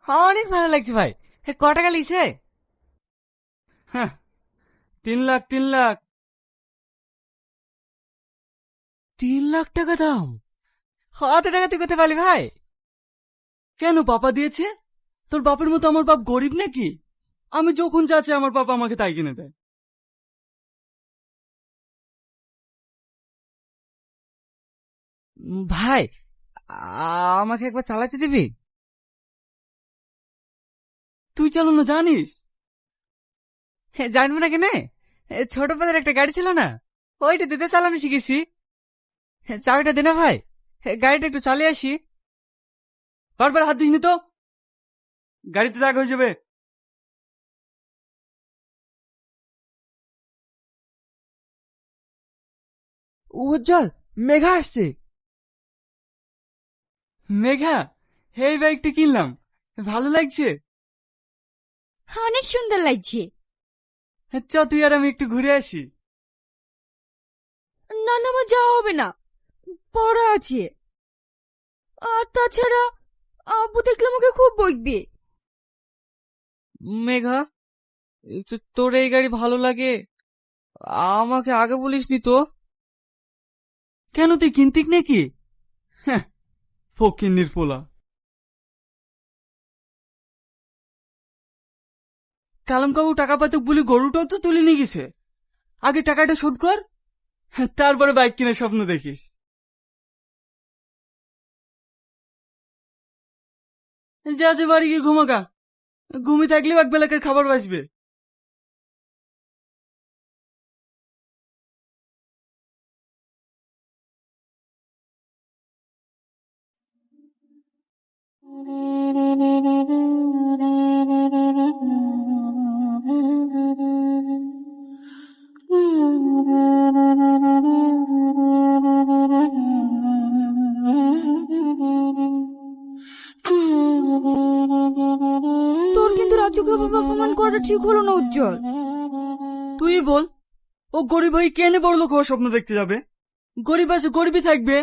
অনেক ভালো লাগছে ভাই। ক টাকা লিছে? হ্যাঁ, 3 লাখ 3 লাখ। 3 লাখ টাকা দাম? অত টাকা তুই করতে পারলি ভাই? কেন, পাপা দিয়েছে? তোর বাপের মতো আমার বাপ গরিব নাকি? আমি যখন যাচ্ছি আমার বাবা আমাকে তাই কিনে দেয়। ভাই, আমাকে একবার চালাতে দিবি? তুই চালানো জানিস? জানবো না কেন? ছোট পাদের একটা গাড়ি ছিল না, ওইটা দিতে চালানো শিখেছি। চাবিটা দে না ভাই, গাড়িটা একটু চালিয়ে আসি। বারবার হাত দিসনি তো, গাড়িতে দাগ হয়ে যাবে। উজ্জ্বল, মেঘা আসছে। মেঘা, এই বাইকটা কিনলাম, ভালো লাগছে। অনেক সুন্দর লাগছে। চ তুই আর আমি একটু ঘুরে আসি। না না, আমার যাওয়া হবে না, পড়া আছে। আর তাছাড়া আব্বু দেখলে আমাকে খুব বকবে। মেঘা, তোর এই গাড়ি ভালো লাগে, আমাকে আগে বলিসনি তো। কেন, তুই কিনতিক নাকি? হ্যাঁ, ফকিন্নির পোলা। কালাম কাকু টাকা পাতুক বলে গরুটাও তো তুলে নিয়ে গেছে। আগে টাকাটা শোধ কর, তারপরে বাইক কেনার স্বপ্ন দেখিস। যা যে বাড়ি গিয়ে ঘুমাগা, ঘুমিয়ে থাকলেও এক বেলাকার খাবার বাঁচবে। তোর কিন্তু রাজুকে বাবা অপমান করা ঠিক হলো না উজ্জ্বল। তুই বল, ও গরিব হয়ে কেনে বড় লোক হওয়ার স্বপ্ন দেখতে যাবে? গরিব আছে, গরিবই থাকবে।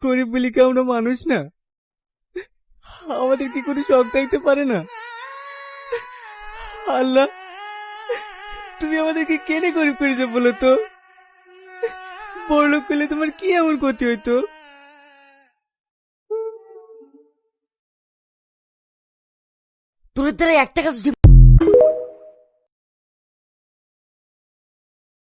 গরিব বলি কি আমরা মানুষ না? আমাদের কি কোনো শখ থাকতে পারে না? আল্লাহ, তুমি আমাদেরকে কেনে গরিব করেছো বলো তো? বড় লোক পেলে তোমার কি এমন ক্ষতি হইতো? তোর দ্বারা একটা কাজ